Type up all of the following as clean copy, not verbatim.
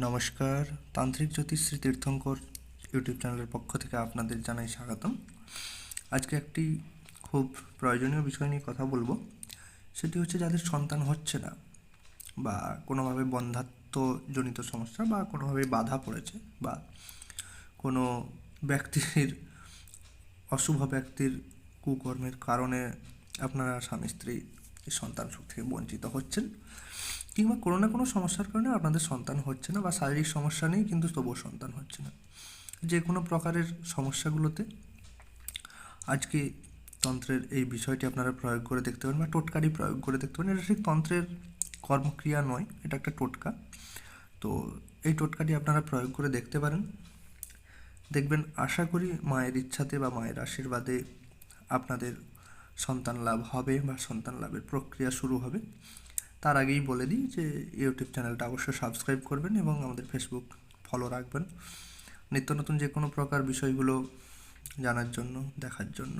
নমস্কার, তান্ত্রিক জ্যোতিষী তীর্থঙ্কর ইউটিউব চ্যানেলের পক্ষ থেকে আপনাদের জানাই স্বাগতম। আজকে একটি খুব প্রয়োজনীয় বিষয় নিয়ে কথা বলবো। সেটি হচ্ছে যাদের সন্তান হচ্ছে না বা কোনোভাবে বন্ধ্যাত্বজনিত সমস্যা বা কোনোভাবে বাধা পড়েছে বা কোনো ব্যক্তির অশুভ ব্যক্তির কুকর্মের কারণে আপনারা স্বামী স্ত্রী সন্তান সুখ থেকে বঞ্চিত হচ্ছেন, কিংবা কোনো না কোনো সমস্যার কারণে আপনাদের সন্তান হচ্ছে না বা শারীরিক সমস্যা নেই কিন্তু তবুও সন্তান হচ্ছে না। যে কোনো প্রকারের সমস্যাগুলোতে আজকে তন্ত্রের এই বিষয়টি আপনারা প্রয়োগ করে দেখতে পারেন বা টোটকারি প্রয়োগ করে দেখতে পারেন। এটা ঠিক তন্ত্রের কর্মক্রিয়া নয়, এটা একটা টোটকা। তো এই টোটকাটি আপনারা প্রয়োগ করে দেখতে পারেন। দেখবেন, আশা করি মায়ের ইচ্ছাতে বা মায়ের আশীর্বাদে আপনাদের সন্তান লাভ হবে বা সন্তান লাভের প্রক্রিয়া শুরু হবে। তার আগেই বলে দিই যে ইউটিউব চ্যানেলটা অবশ্যই সাবস্ক্রাইব করবেন এবং আমাদের ফেসবুক ফলো রাখবেন নিত্য নতুন যে কোনো প্রকার বিষয়গুলো জানার জন্য, দেখার জন্য।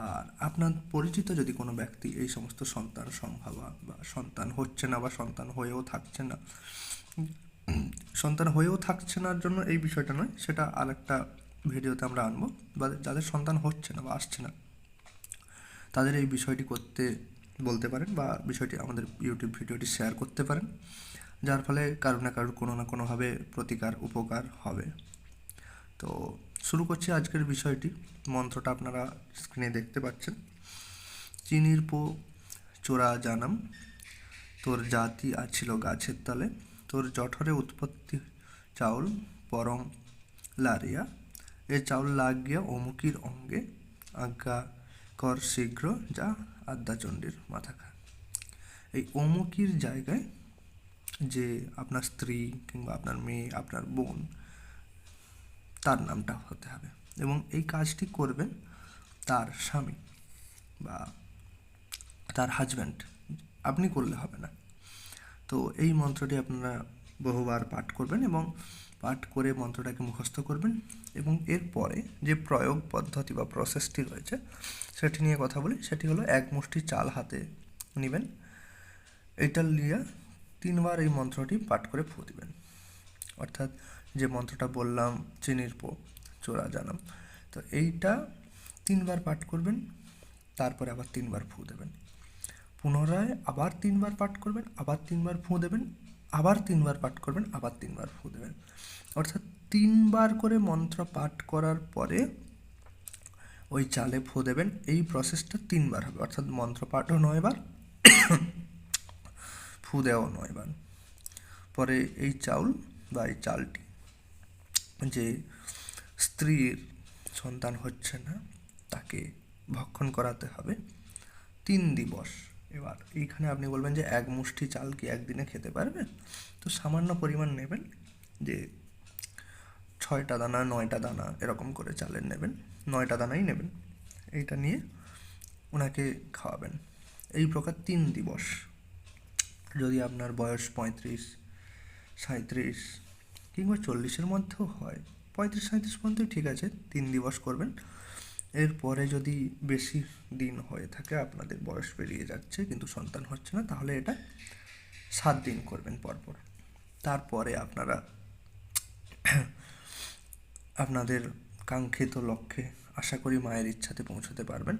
আর আপনার পরিচিত যদি কোনো ব্যক্তি এই সমস্ত সন্তান সম্ভাবা বা সন্তান হচ্ছে না বা সন্তান হয়েও থাকছে না, সন্তান হয়েও থাকছে না জন্য এই বিষয়টা নয়, সেটা আরেকটা ভিডিওতে আমরা আনবো। বা যাদের সন্তান হচ্ছে না বা আসছে না তাদের এই বিষয়টি করতে বলতে পারেন বা বিষয়টি আমাদের ইউটিউব ভিডিওটি শেয়ার করতে পারেন, যার ফলে কারো না কারোর কোনো না কোনোভাবে প্রতিকার উপকার হবে। তো শুরু করছি আজকের বিষয়টি। মন্ত্রটা আপনারা স্ক্রিনে দেখতে পাচ্ছেন। চিনির পো চোরা জানাম, তোর জাতি আছিল গাছের তলে, তোর জঠরে উৎপত্তি চাউল পরম লারিয়া, এ চাউল লাগিয়া অমুকির অঙ্গে, আজ্ঞা কর শীঘ্র যা আদ্যাচণ্ডীর মাথা খা। এই অমুকির জায়গায় যে আপনার স্ত্রী কিংবা আপনার মেয়ে, আপনার বোন, তার নামটা হতে হবে এবং এই কাজটি করবেন তার স্বামী বা তার হাজব্যান্ড, আপনি করলে হবে না। তো এই মন্ত্রটি আপনারা বহুবার পাঠ করবেন এবং পাঠ করে মন্ত্রটাকে মুখস্থ করবেন এবং এরপরে যে প্রয়োগ পদ্ধতি বা প্রসেসটি রয়েছে সেটি নিয়ে কথা বলি। সেটি হলো, এক মুষ্টি চাল হাতে নেবেন, এটা নিয়ে 3 বার এই মন্ত্রটি পাঠ করে ফু দিবেন। অর্থাৎ যে মন্ত্রটা বললাম, চিনির পো চোরা জানাম, তো এইটা 3 বার পাঠ করবেন, তারপরে আবার 3 বার ফু দেবেন। পুনরায় আবার 3 বার পাঠ করবেন, আবার 3 বার ফু দেবেন, আবার 3 বার পাঠ করবেন, আবার 3 বার ফু দেবেন। অর্থাৎ 3 বার করে মন্ত্র পাঠ করার পরে ওই চালে ফু দেবেন। এই প্রসেসটা 3 বার হবে, অর্থাৎ মন্ত্র পাঠও 9 বার, ফু দেওয়াও 9 বার। পরে এই চাউল বা এই চালটি, যে স্ত্রীর সন্তান হচ্ছে না তাকে ভক্ষণ করাতে হবে 3 দিবস। এবার এইখানে আপনি বলবেন যে 1 মুষ্টি চাল কি একদিনে খেতে পারবে? তো সামান্য পরিমাণ নেবেন, যে 6টা দানা 9টা দানা এরকম করে চালের নেবেন, 9টা দানাই নেবেন। এইটা নিয়ে ওনাকে খাওয়াবেন। এই প্রকার 3 দিবস। যদি আপনার বয়স 35, 37 কিংবা 40-এর মধ্যেও হয়, 35-37 পর্যন্ত ঠিক আছে, 3 দিবস করবেন। এরপরে যদি বেশি দিন হয়ে থাকে, আপনাদের বয়স পেরিয়ে যাচ্ছে কিন্তু সন্তান হচ্ছে না, তাহলে এটা 7 দিন করবেন পরপর। তারপরে আপনারা আপনাদের কাঙ্ক্ষিত লক্ষ্যে আশা করি মায়ের ইচ্ছাতে পৌঁছতে পারবেন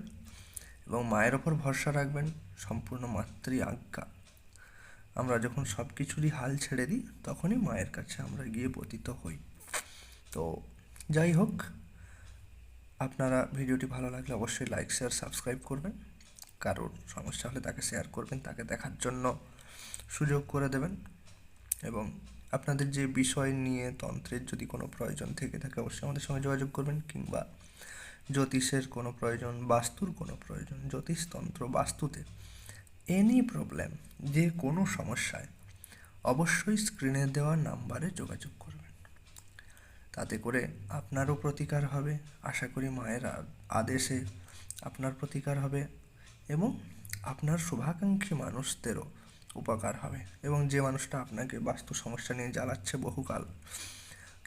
এবং মায়ের ওপর ভরসা রাখবেন। সম্পূর্ণ মাতৃ আজ্ঞা। আমরা যখন সব কিছুরই হাল ছেড়ে দিই তখনই মায়ের কাছে আমরা গিয়ে পতিত হই। তো যাই হোক, আপনারা ভিডিওটি ভালো লাগলে অবশ্যই লাইক, শেয়ার, সাবস্ক্রাইব করবেন। কারোর সমস্যা হলে তাকে শেয়ার করবেন, তাকে দেখার জন্য সুযোগ করে দেবেন। এবং আপনাদের যে বিষয় নিয়ে তন্ত্রের যদি কোনো প্রয়োজন থেকে থাকে অবশ্যই আমাদের সঙ্গে যোগাযোগ করবেন, কিংবা জ্যোতিষের কোনো প্রয়োজন, বাস্তুর কোনো প্রয়োজন, জ্যোতিষতন্ত্র বাস্তুতে এনি প্রবলেম, যে কোনো সমস্যায় অবশ্যই স্ক্রিনে দেওয়া নাম্বারে যোগাযোগ করবেন। তাতে করে আপনারও প্রতিকার হবে, আশা করি মায়ের আদেশে আপনার প্রতিকার হবে এবং আপনার শুভাকাঙ্ক্ষী মানুষদেরও উপকার হবে। এবং যে মানুষটা আপনাকে বাস্তু সমস্যা নিয়ে জ্বালাচ্ছে বহুকাল,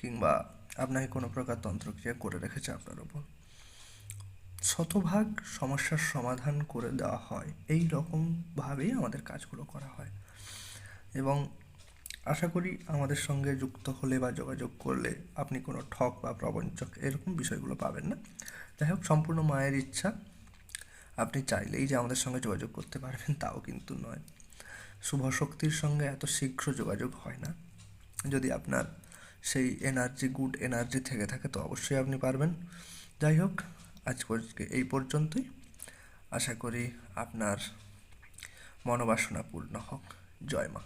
কিংবা আপনাকে কোনো প্রকার তন্ত্রক্রিয়া করে রেখেছে আপনার ওপর, শতভাগ সমস্যার সমাধান করে দেওয়া হয়। এই রকমভাবেই আমাদের কাজগুলো করা হয় এবং আশা করি আমাদের সঙ্গে যুক্ত হলে বা যোগাযোগ করলে আপনি কোনো ঠক বা প্রবঞ্চক এরকম বিষয়গুলো পাবেন না। যাই হোক, সম্পূর্ণ মায়ের ইচ্ছা। আপনি চাইলেই যে আমাদের সঙ্গে যোগাযোগ করতে পারবেন তাও কিন্তু নয়। শুভ শক্তির সঙ্গে এত শীঘ্র যোগাযোগ হয় না। যদি আপনার সেই এনার্জি, গুড এনার্জি থেকে থাকে তো অবশ্যই আপনি পারবেন। যাই হোক, আজকে এই পর্যন্তই। আশা করি আপনার মনোবাসনা পূর্ণ হোক। জয় মা।